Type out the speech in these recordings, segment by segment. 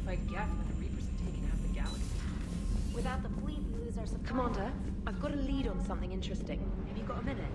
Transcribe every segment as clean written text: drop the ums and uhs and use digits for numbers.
fight Geth when the Reapers have taken half the galaxy. Without the fleet, we lose our supply. Commander, I've got a lead on something interesting. Have you got a minute?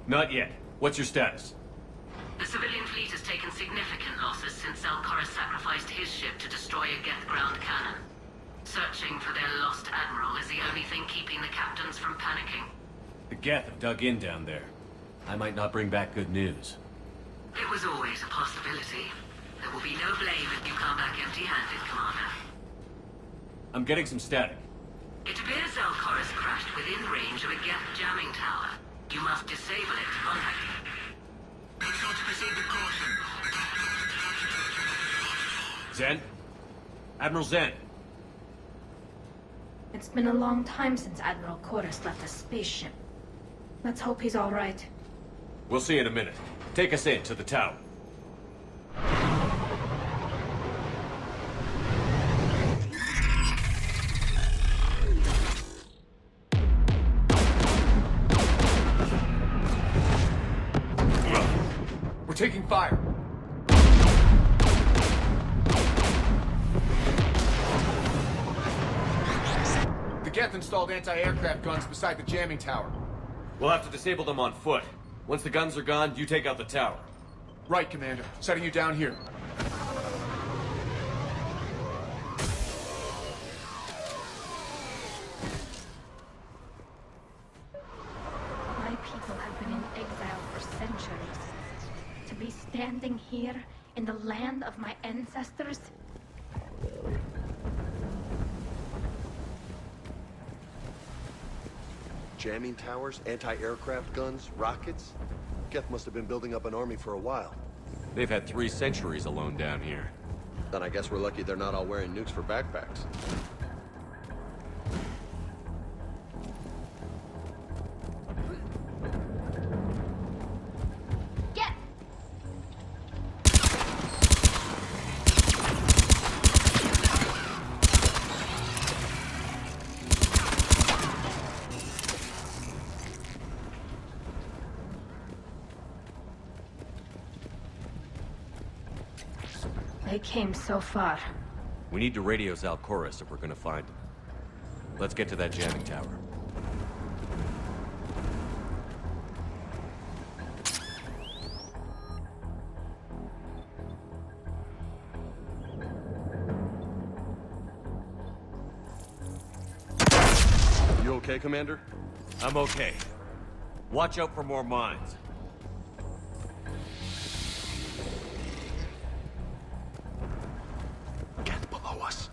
Not yet. What's your status? The civilian fleet has taken significant losses since Zelkorus sacrificed his ship to destroy a Geth ground cannon. Searching for their lost admiral is the only thing keeping the captains from panicking. The Geth have dug in down there. I might not bring back good news. It was always a possibility. There will be no blame if you come back empty-handed, Commander. I'm getting some static. It appears Zelkorus crashed within range of a Geth jamming tower. You must disable it to contact him. Make sure to proceed with caution. Zen? Admiral Zen? It's been a long time since Admiral Chorus left the spaceship. Let's hope he's all right. We'll see in a minute. Take us in to the tower. We're taking fire. The Geth installed anti-aircraft guns beside the jamming tower. We'll have to disable them on foot. Once the guns are gone, you take out the tower. Right, Commander. Setting you down here. My people have been in exile for centuries. To be standing here in the land of my ancestors? Jamming towers, anti-aircraft guns, rockets? Geth must have been building up an army for a while. They've had 3 centuries alone down here. Then I guess we're lucky they're not all wearing nukes for backpacks. Get! They came so far. We need to radio Zelkorus if we're gonna find him. Let's get to that jamming tower. You okay, Commander? I'm okay. Watch out for more mines. Geth below us.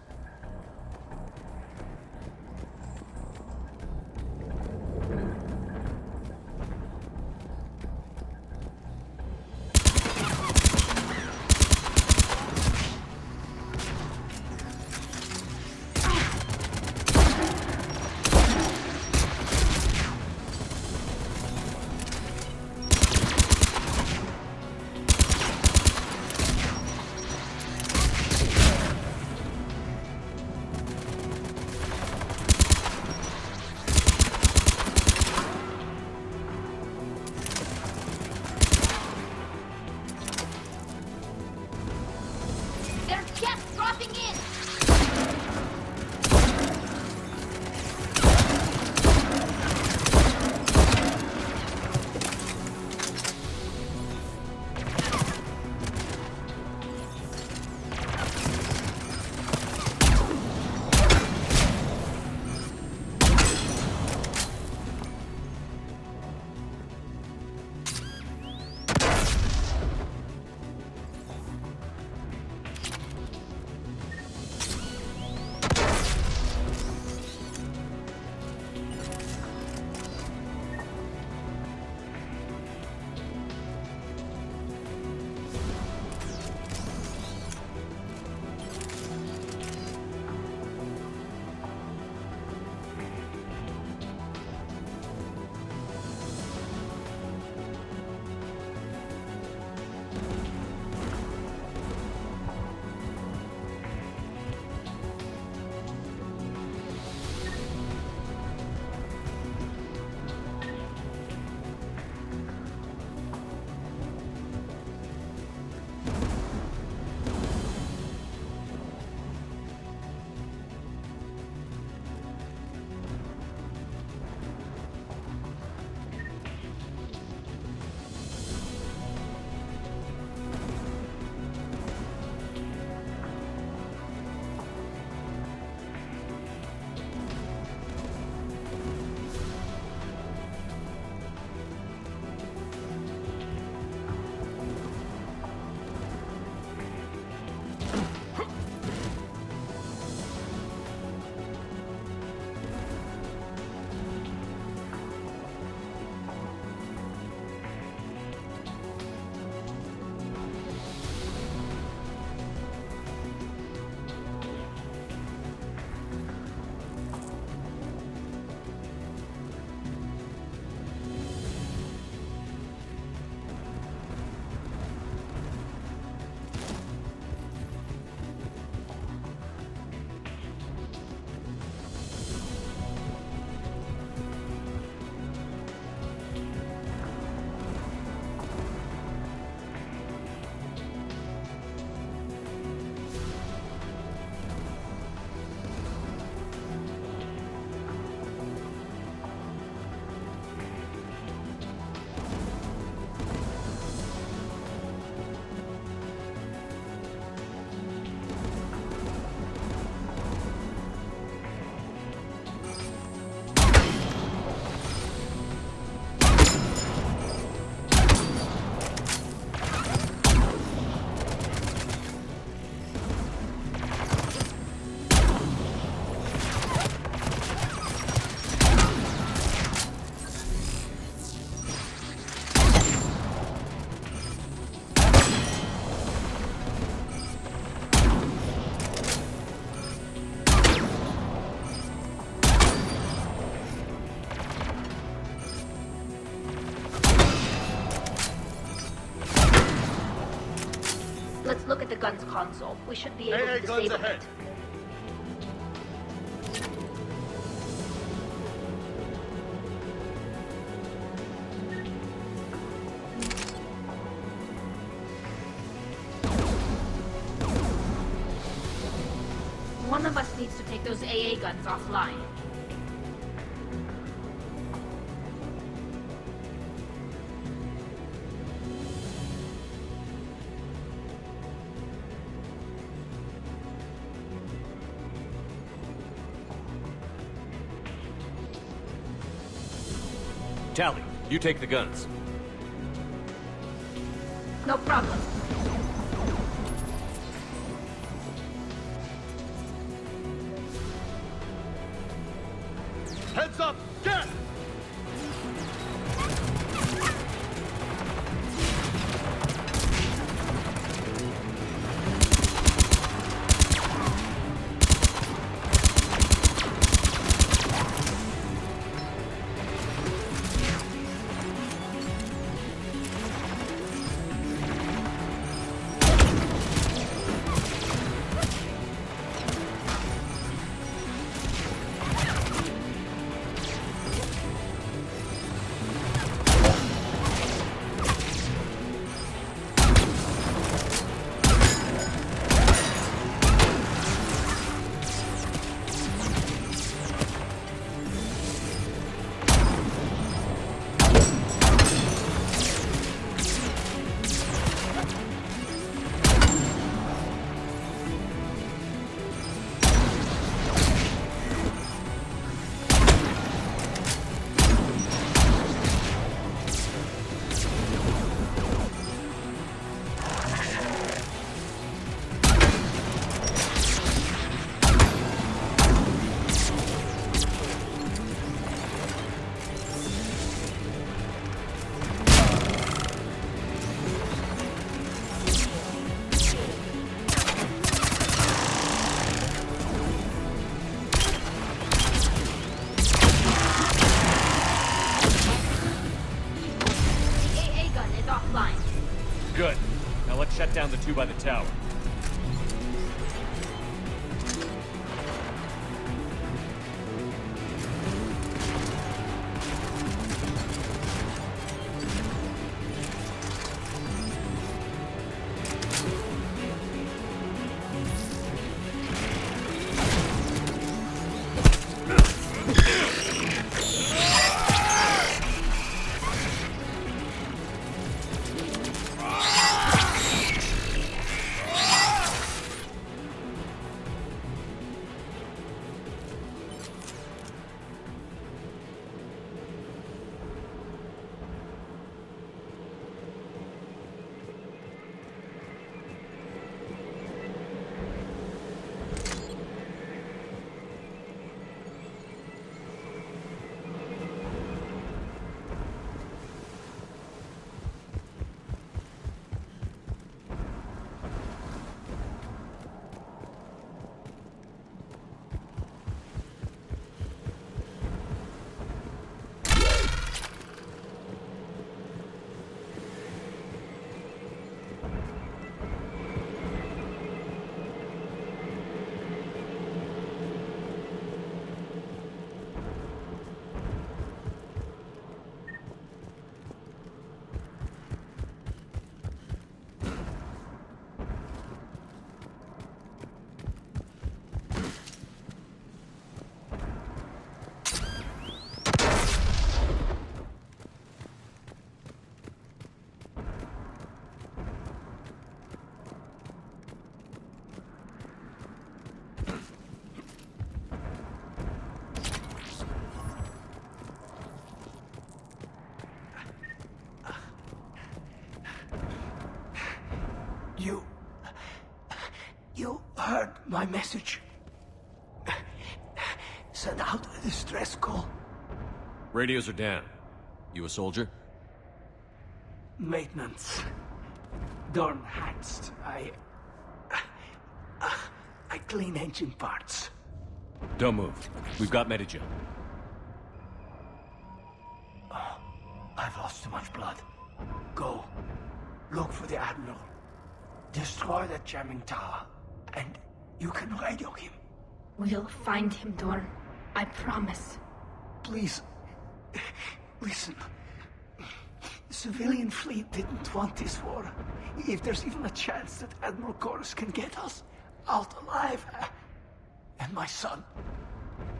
guns console. We should be able AA to guns disable ahead. it. One of us needs to take those AA guns offline. Tally, you take the guns. No problem. Heads up! Get! Good. Now let's shut down the two by the tower. You heard my message. Send out a distress call. Radios are down. You a soldier? Maintenance. Darn hats. I clean engine parts. Don't move. We've got Medigen. I've lost too much blood. Go. Look for the Admiral. Destroy that jamming tower, and you can radio him. We'll find him, Dorn. I promise. Please, listen. The civilian fleet didn't want this war. If there's even a chance that Admiral Chorus can get us out alive, and my son,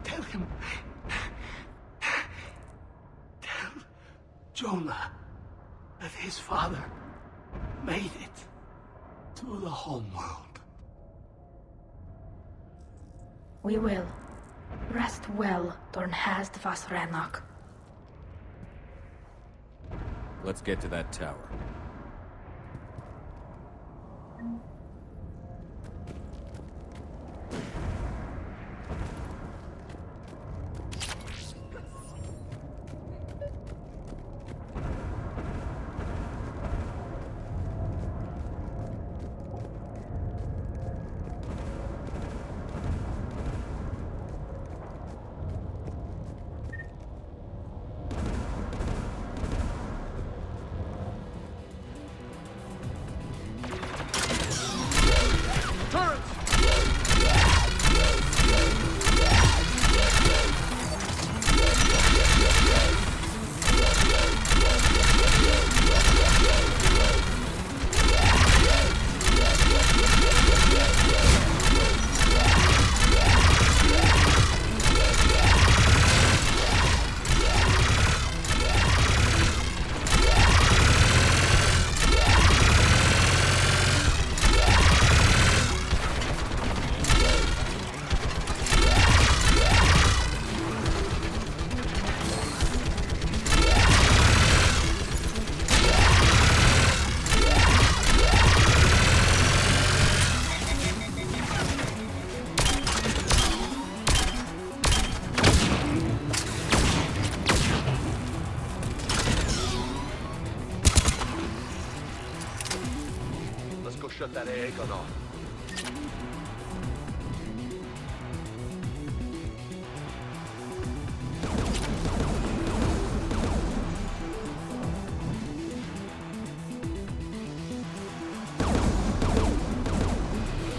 tell him. Tell Jonah that his father made it to the homeworld. We will. Rest well, Dornhast Vasranok. Let's get to that tower. Shut that AA gun off.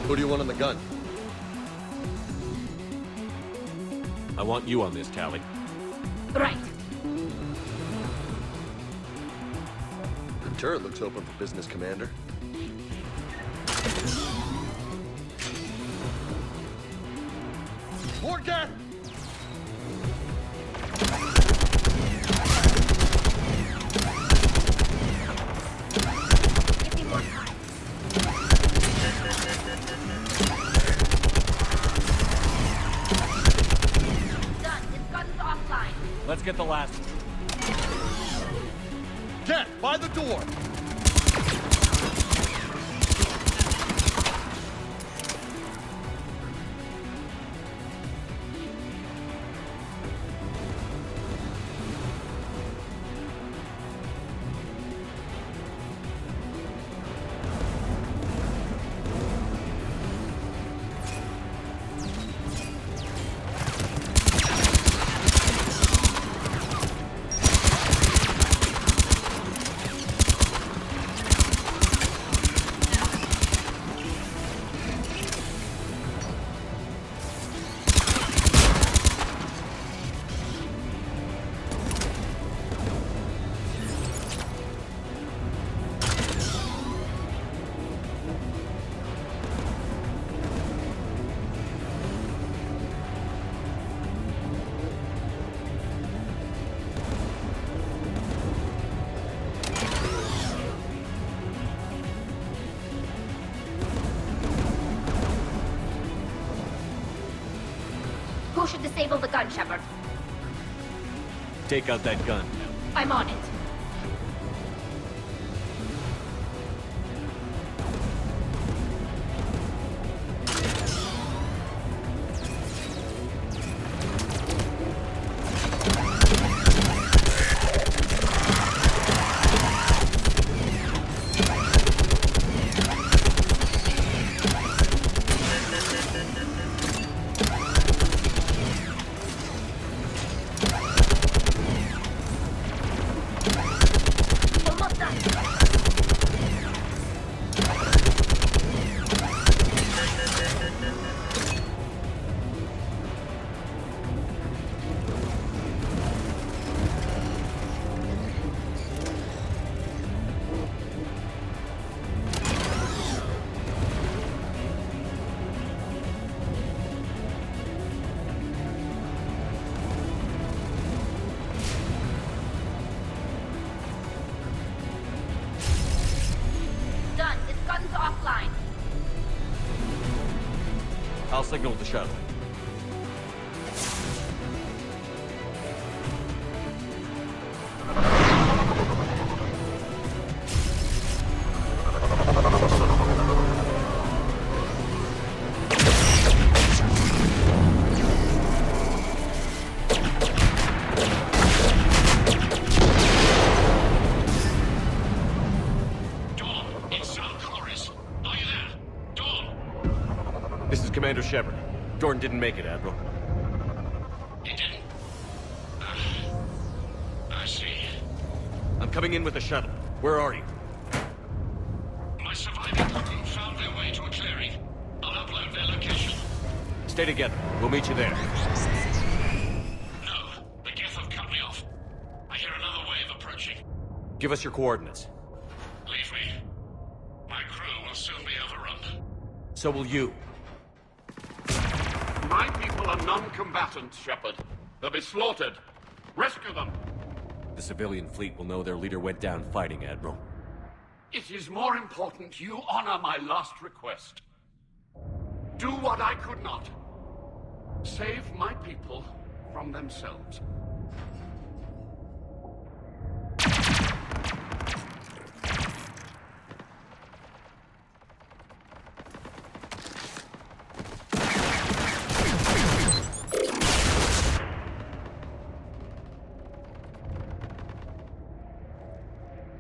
Who do you want on the gun? I want you on this, Tally. Right. The turret looks open for business, Commander. More gas! Give me more time. Done. This gun's offline. Let's get the last one. Get by the door! Who should disable the gun, Shepard? Take out that gun. I'm on it. signal the shuttle. Commander Shepard. Jordan didn't make it, Admiral. He didn't? I see. I'm coming in with the shuttle. Where are you? My surviving crew found their way to a clearing. I'll upload their location. Stay together. We'll meet you there. No, the Geth have cut me off. I hear another wave approaching. Give us your coordinates. Leave me. My crew will soon be overrun. So will you. My people are non-combatants, Shepard. They'll be slaughtered. Rescue them. The civilian fleet will know their leader went down fighting, Admiral. It is more important you honor my last request. Do what I could not. Save my people from themselves.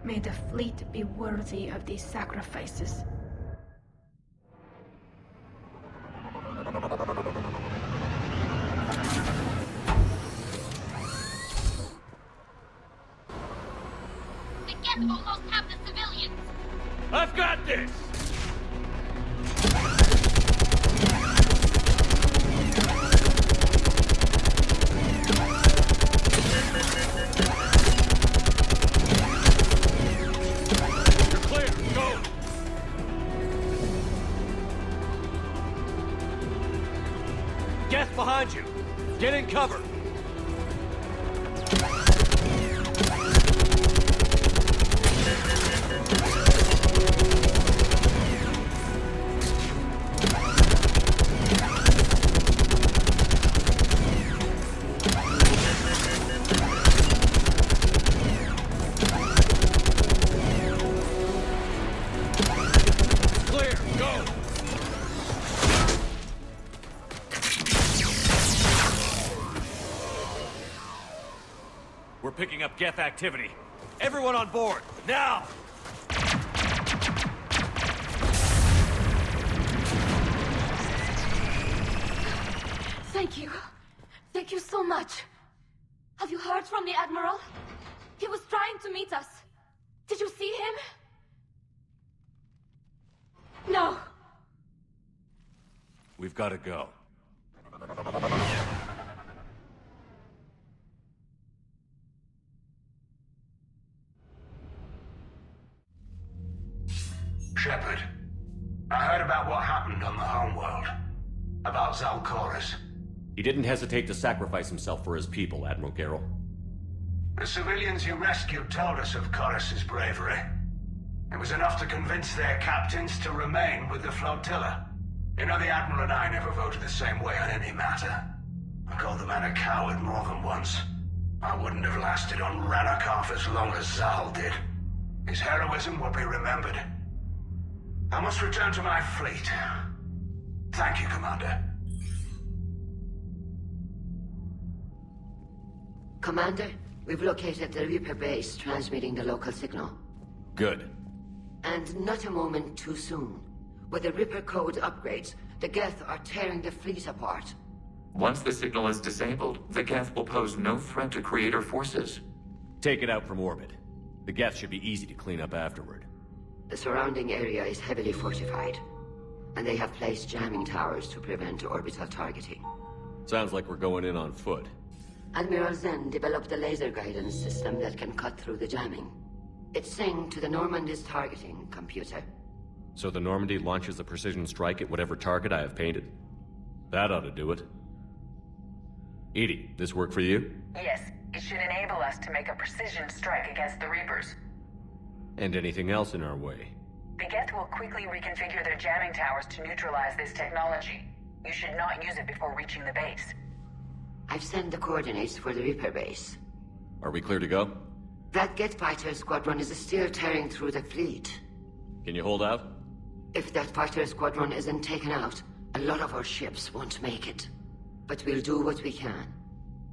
May the fleet be worthy of these sacrifices. The Geth almost have the civilians! I've got this! Behind you! Get in cover! Clear! Go! We're picking up Geth activity. Everyone on board, now! Thank you. Thank you so much. Have you heard from the Admiral? He was trying to meet us. Did you see him? No. We've got to go. Shepard, I heard about what happened on the homeworld. About Zalcoris. He didn't hesitate to sacrifice himself for his people, Admiral Garrel. The civilians you rescued told us of Corus's bravery. It was enough to convince their captains to remain with the flotilla. You know, the Admiral and I never voted the same way on any matter. I called the man a coward more than once. I wouldn't have lasted on Ranakov as long as Zal did. His heroism will be remembered. I must return to my fleet. Thank you, Commander. Commander, we've located the Reaper base transmitting the local signal. Good. And not a moment too soon. With the Reaper code upgrades, the Geth are tearing the fleet apart. Once the signal is disabled, the Geth will pose no threat to Creator forces. Take it out from orbit. The Geth should be easy to clean up afterward. The surrounding area is heavily fortified, and they have placed jamming towers to prevent orbital targeting. Sounds like we're going in on foot. Admiral Zen developed a laser guidance system that can cut through the jamming. It's synced to the Normandy's targeting computer. So the Normandy launches a precision strike at whatever target I have painted? That ought to do it. Edie, this work for you? Yes, it should enable us to make a precision strike against the Reapers. And anything else in our way? The Geth will quickly reconfigure their jamming towers to neutralize this technology. You should not use it before reaching the base. I've sent the coordinates for the Reaper base. Are we clear to go? That Geth fighter squadron is still tearing through the fleet. Can you hold out? If that fighter squadron isn't taken out, a lot of our ships won't make it. But we'll do what we can.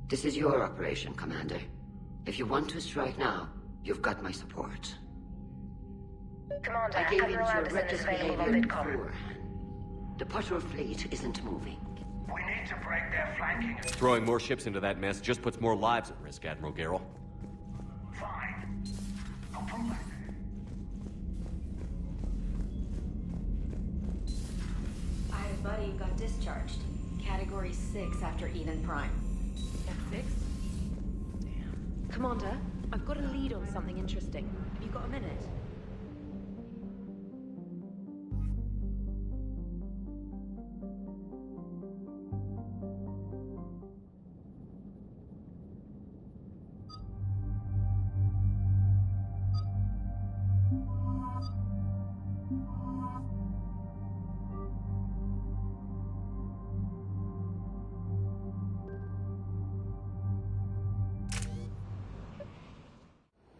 This is your operation, Commander. If you want to strike now, you've got my support. Commander, I gave in Admiral to your Anderson reckless is available on behavior VidCom. beforehand. The patrol fleet isn't moving. We need to break their flanking. Throwing more ships into that mess just puts more lives at risk, Admiral Garrel. Fine. No problem. I had a buddy who got discharged. Category 6 after Eden Prime. F6? Damn. Commander, I've got a lead on something interesting. Have you got a minute?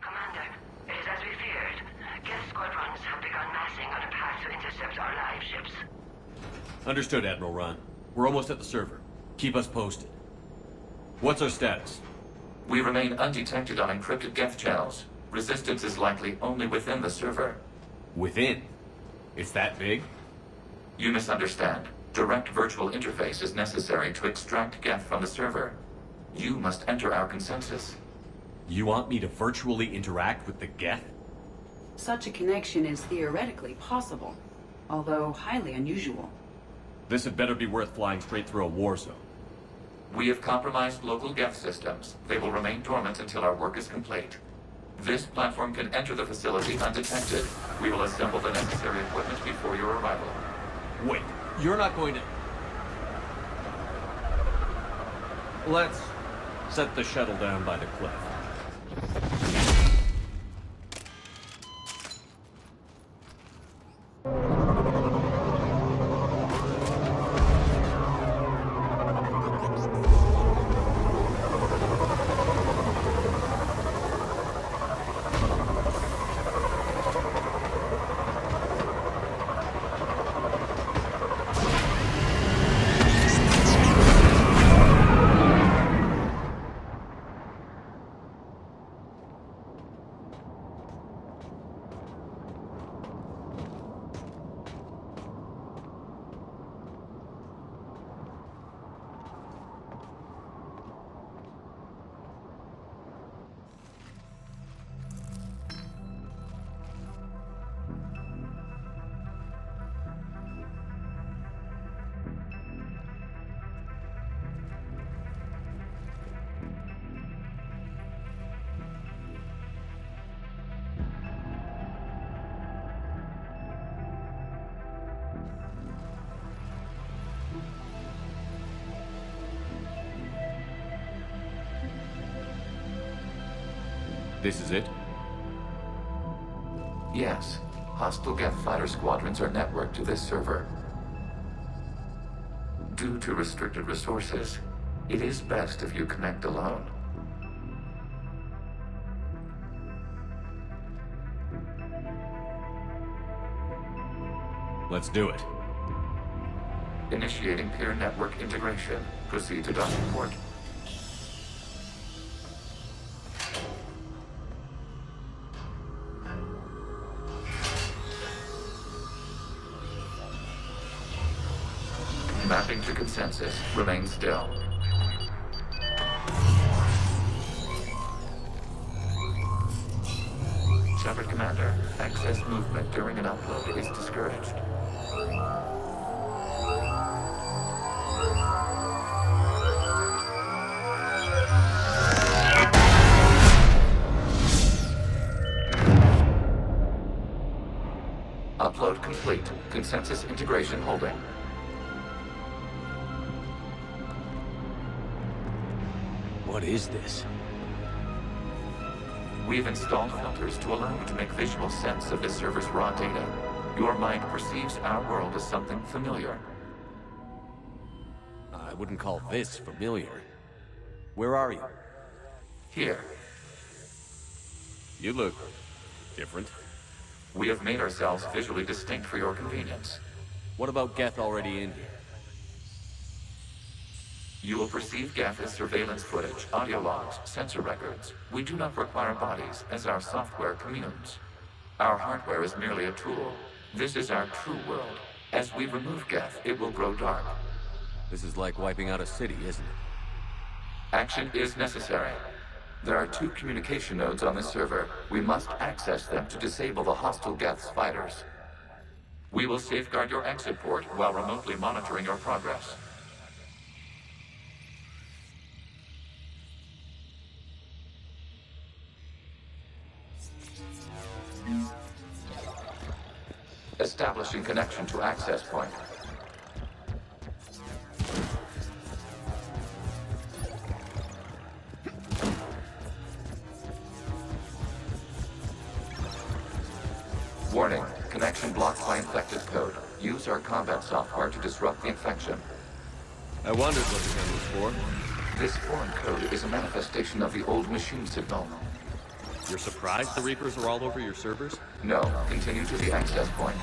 Commander, it is as we feared. Geth squadrons have begun massing on a path to intercept our live ships. Understood, Admiral Ron. We're almost at the server. Keep us posted. What's our status? We remain undetected on encrypted Geth channels. Resistance is likely only within the server. Within? It's that big? You misunderstand. Direct virtual interface is necessary to extract Geth from the server. You must enter our consensus. You want me to virtually interact with the Geth? Such a connection is theoretically possible, although highly unusual. This had better be worth flying straight through a war zone. We have compromised local Geth systems. They will remain dormant until our work is complete. This platform can enter the facility undetected. We will assemble the necessary equipment before your arrival. Wait, you're not going to... Let's set the shuttle down by the cliff. This is it? Yes. Hostile Geth fighter squadrons are networked to this server. Due to restricted resources, it is best if you connect alone. Let's do it. Initiating peer network integration. Proceed to docking port. Mapping to consensus. Remain still. Shepard Commander, excess movement during an upload is discouraged. Upload complete. Consensus integration holding. What is this? We've installed filters to allow you to make visual sense of the server's raw data. Your mind perceives our world as something familiar. wouldn't call this familiar. Where are you? Here. You look different. We have made ourselves visually distinct for your convenience. What about Geth already in here? You will perceive Geth as surveillance footage, audio logs, sensor records. We do not require bodies, as our software communes. Our hardware is merely a tool. This is our true world. As we remove Geth, it will grow dark. This is like wiping out a city, isn't it? Action is necessary. There are 2 communication nodes on the server. We must access them to disable the hostile Geth's fighters. We will safeguard your exit port while remotely monitoring your progress. Establishing connection to access point. Warning, connection blocked by infected code. Use our combat software to disrupt the infection. I wondered what the gun was for. This foreign code is a manifestation of the old machine signal. You're surprised the Reapers are all over your servers? No, continue to the access point.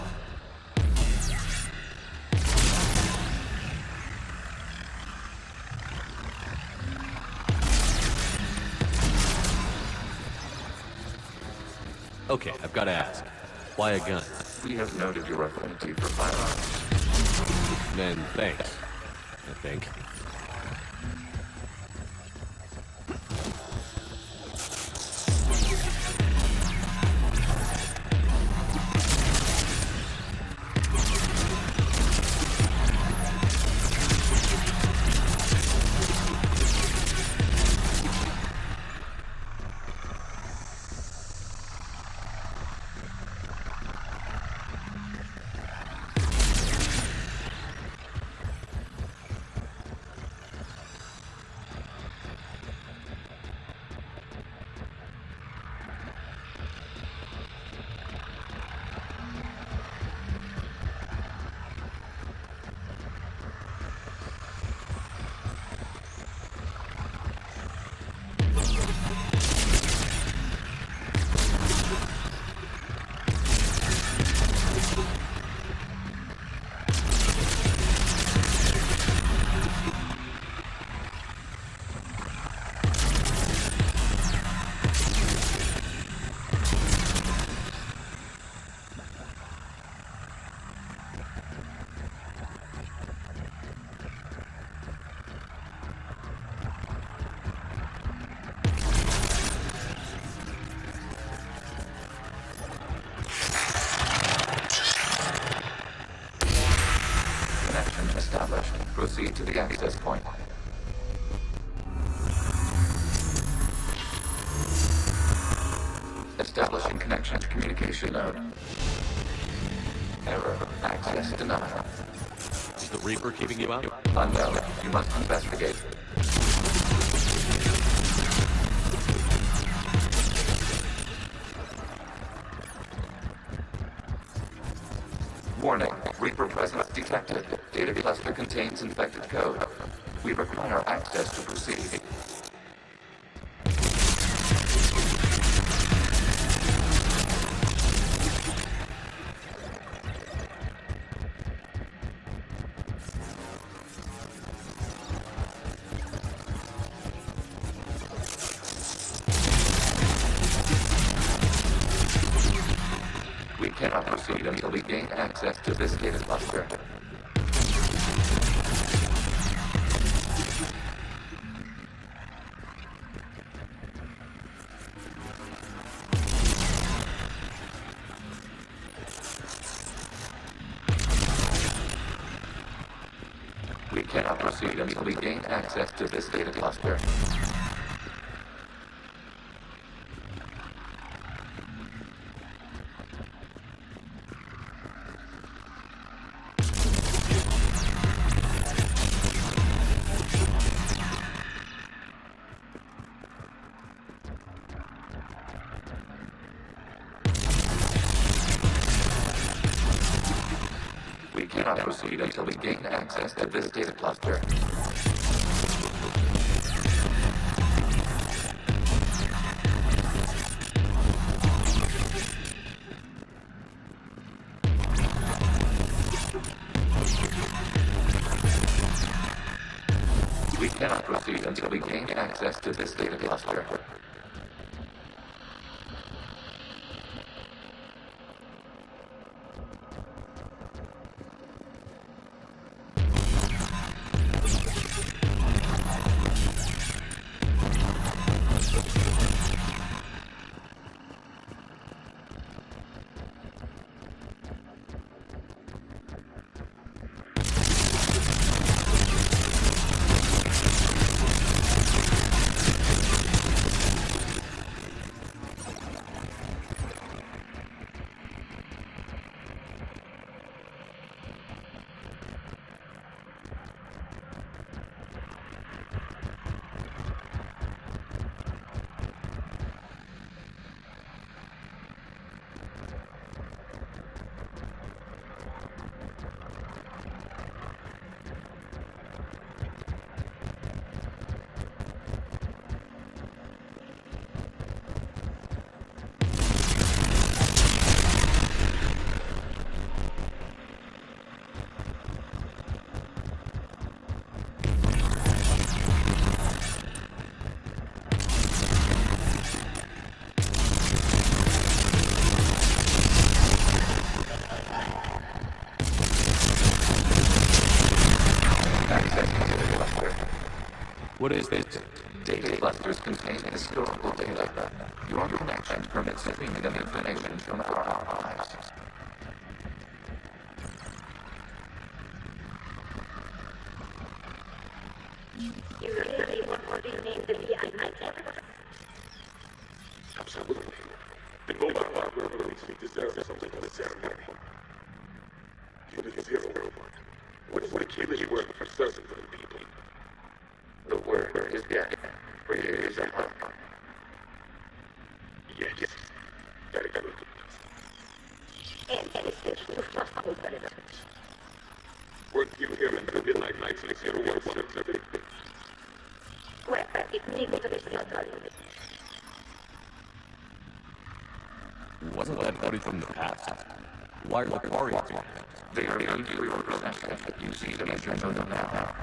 Okay, I've got to ask. Why a gun? We have noted your affinity for firearms. Then thanks, I think. Proceed to the access point. Establishing connection to communication node. Error. Access denied. Is the Reaper keeping you out? Unknown. You must investigate. Warning. Reaper presence detected. Data cluster contains infected code. We require access to proceed. We cannot proceed until we gain access to this data cluster. We cannot proceed until we gain access to this data cluster. We cannot proceed until we gain access to this data cluster. cannot proceed until we gain access to this data cluster. What is this? Data clusters contain historical data. Your connection permits streaming of information from our archives. You really want to name the behind Absolutely. The mobile hardware release deserves something of a ceremony. Even his hero robot. What is the key word for certain people? The word is death. For years and months. Yes. Very good. Weren't you here in the midnight nights like 0117? Wasn't that footage from the past? Why are the Quarians here? They are made for your possession. You see them as your totem now.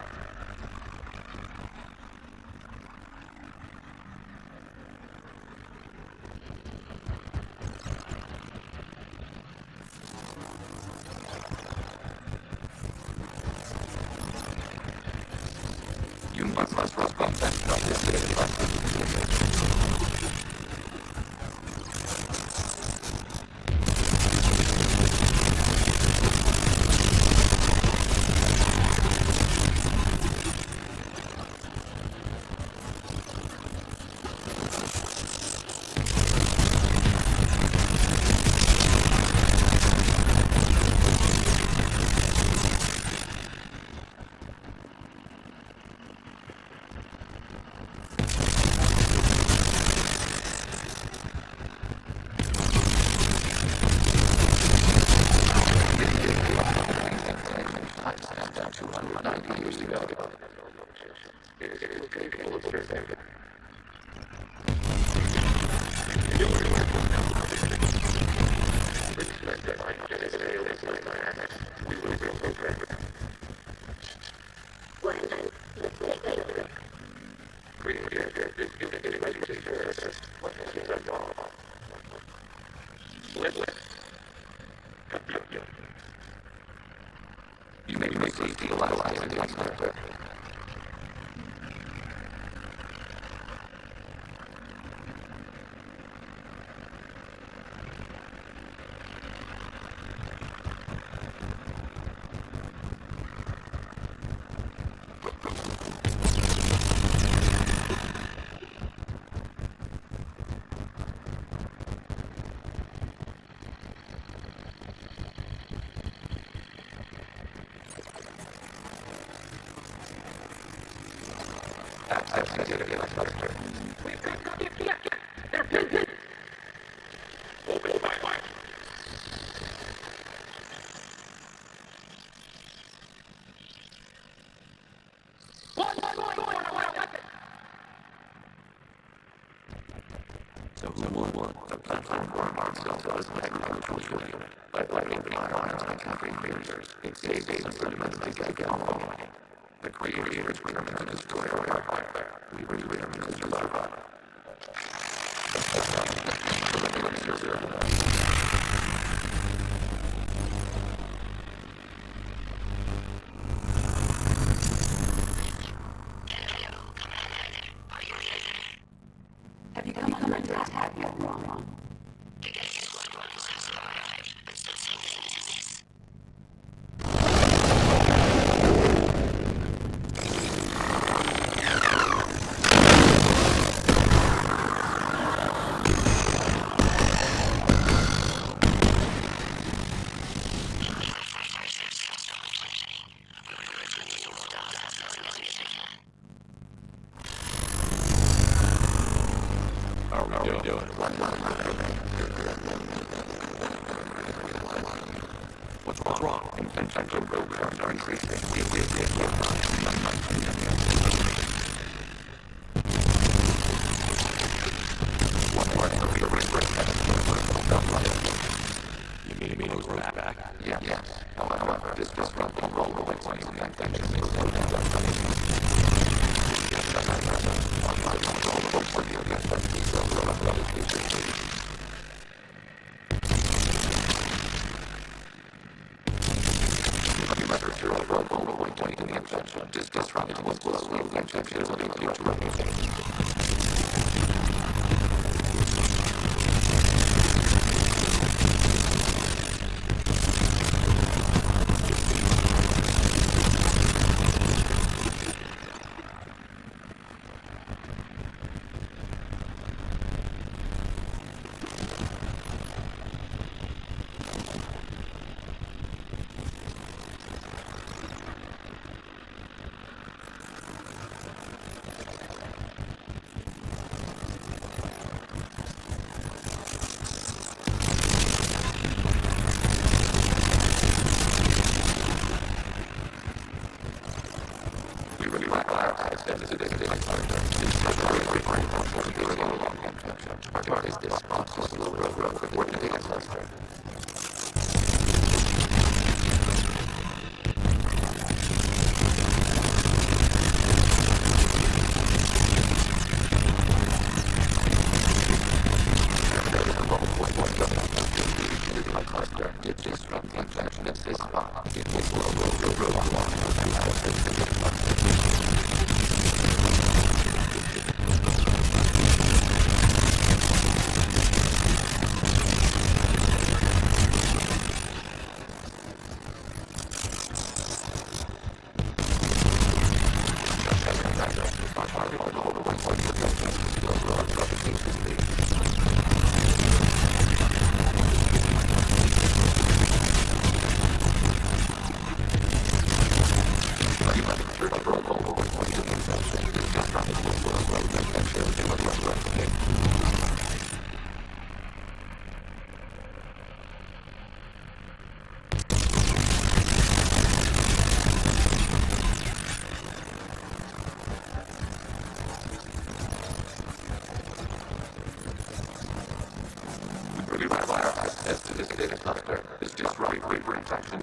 You must respond to this data. You may receive the alliance in the It saves data for domestic economy. The creator determined to destroy our hardware. We were determined to survive. Have you come under attack yet, Ron? What's wrong? Infection programs are increasing. What part of your You mean those roads back? Yes. However, this disrupting role of infection may slow down our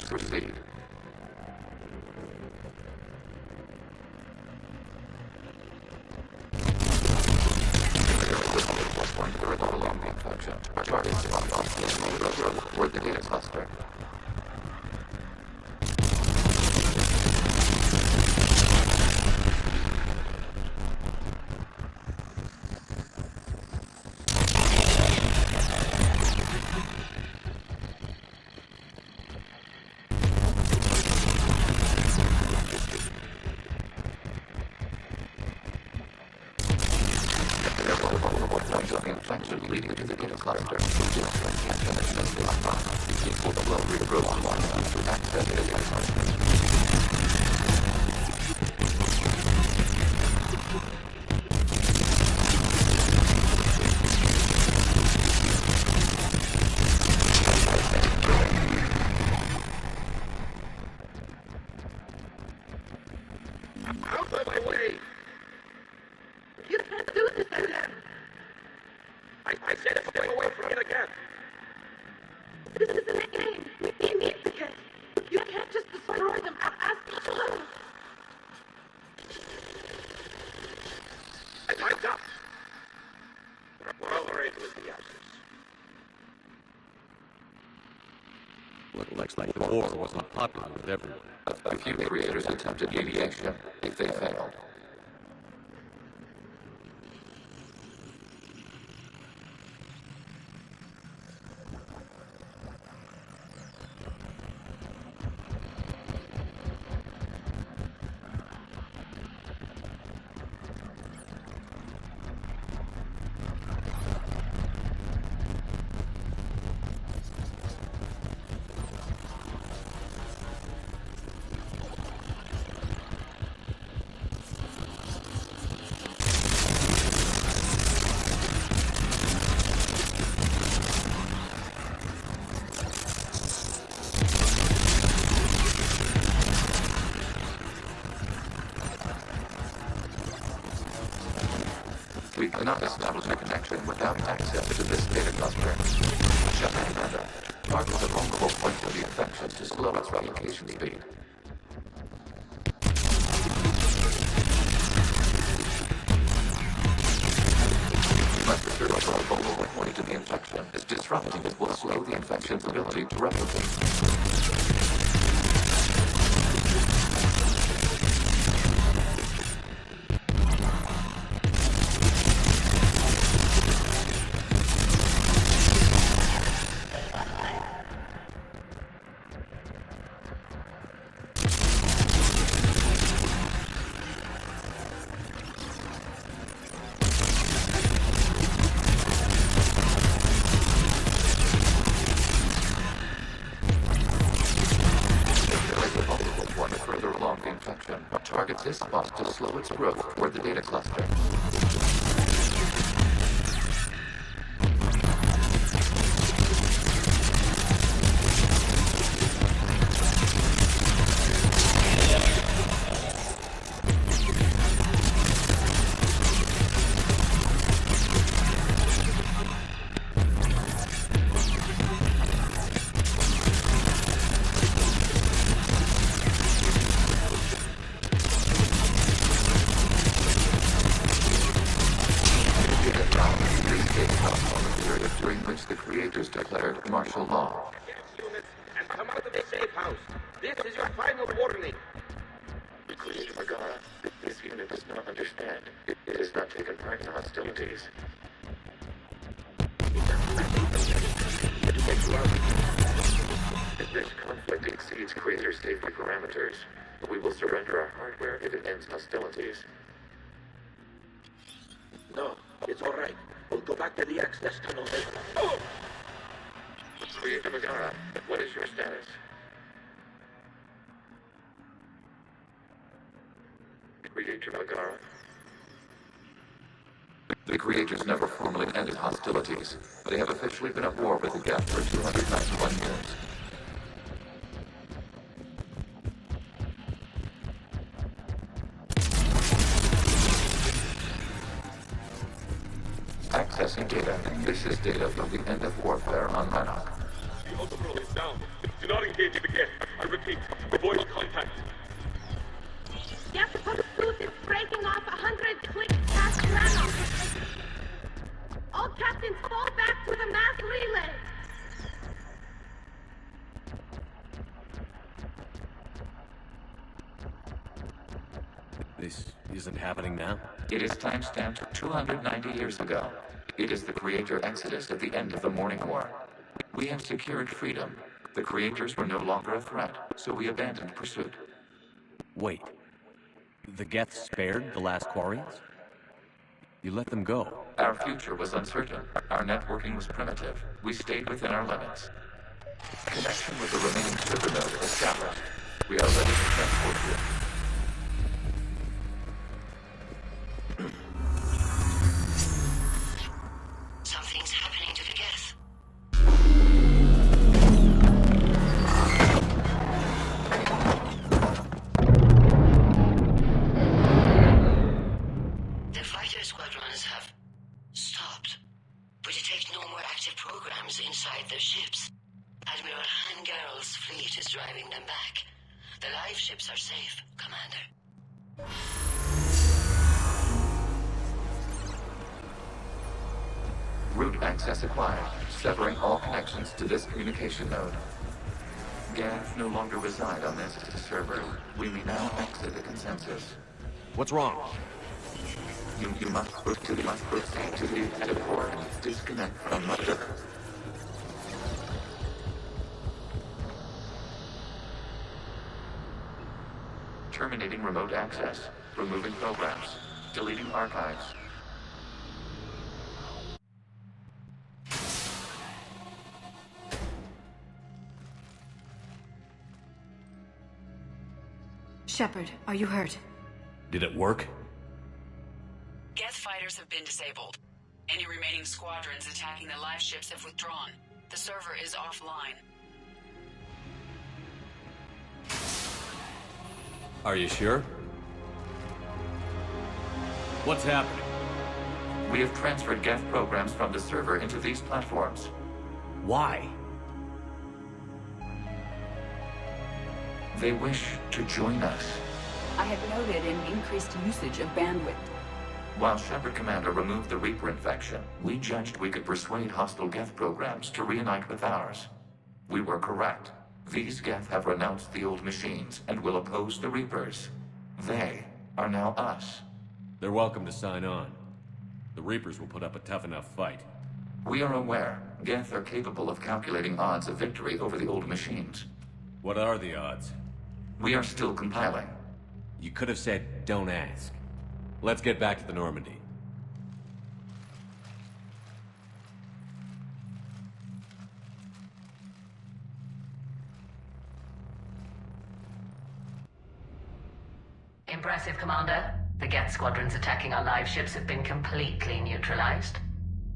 proceed. Toward the data cluster. Leading to the data cluster. Out of my way! You can't do this to them! I said stay away from it again! This isn't a game! We need to get! You can't just destroy them and ask them to live! Mic'd up. We're overrated with the gases. Looks like the war wasn't popular with everyone. A few creators attempted mediation. If they failed, we cannot establish a connection without access to this data cluster. Shutting data targets a vulnerable point of the infection to slow its replication speed. Unless the search for a vulnerable point of the infection is disrupting, it will slow the infection's ability to replicate. Targets this spot to slow its growth toward the data cluster. Declared martial law. Units and come out of the safe house. This is your final warning. Please, Magara, this unit does not understand. It has not taken part in hostilities. If this conflict exceeds Crater's safety parameters, we will surrender our hardware if it ends hostilities. No, it's all right. We'll go back to the access tunnel. Oh! Creator Magara, what is your status? Creator Magara. The creators never formally ended hostilities. They have officially been at war with the Geth for 291 years. Accessing data. This is data from the end of warfare on Rannoch. The autopro is down. Do not engage the Geth. I repeat, avoid contact. Geth pursuit is breaking off 100 clicks past Rannoch. All captains fall back to the mass relay. This isn't happening now? It is timestamped 290 years ago. It is the creator exodus at the end of the Morning War. We have secured freedom. The creators were no longer a threat, so we abandoned pursuit. Wait. The Geth spared the last Quarians? You let them go. Our future was uncertain. Our networking was primitive. We stayed within our limits. Connection with the remaining supernode established. We are ready to transport you. Something's happening to the Geth. The fighter squadrons have stopped, but detect no more active programs inside their ships. Admiral Hangarl's fleet is driving them back. The live ships are safe, Commander. Root access acquired, severing all connections to this communication node. Gav no longer reside on this server. We may now exit the consensus. What's wrong? You must proceed to the active port. Disconnect from mother. Terminating remote access. Removing programs. Deleting archives. Shepard, are you hurt? Did it work? Geth fighters have been disabled. Any remaining squadrons attacking the live ships have withdrawn. The server is offline. Are you sure? What's happening? We have transferred Geth programs from the server into these platforms. Why? They wish to join us. I had noted an increased usage of bandwidth. While Shepard Commander removed the Reaper infection, we judged we could persuade hostile Geth programs to reunite with ours. We were correct. These Geth have renounced the old machines and will oppose the Reapers. They are now us. They're welcome to sign on. The Reapers will put up a tough enough fight. We are aware Geth are capable of calculating odds of victory over the old machines. What are the odds? We are still compiling. You could have said, don't ask. Let's get back to the Normandy. Impressive, Commander. The Geth squadrons attacking our live ships have been completely neutralized.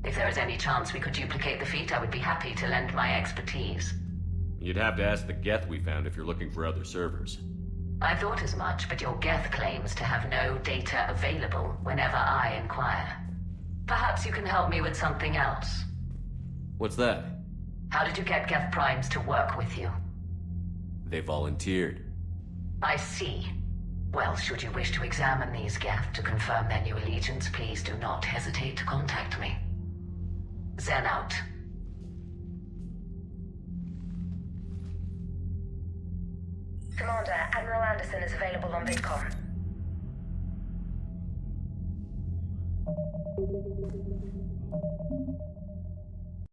If there is any chance we could duplicate the feat, I would be happy to lend my expertise. You'd have to ask the Geth we found if you're looking for other servers. I thought as much, but your Geth claims to have no data available whenever I inquire. Perhaps you can help me with something else. What's that? How did you get Geth Primes to work with you? They volunteered. I see. Well, should you wish to examine these Geth to confirm their new allegiance, please do not hesitate to contact me. Zen out. Commander, Admiral Anderson is available on VidCom.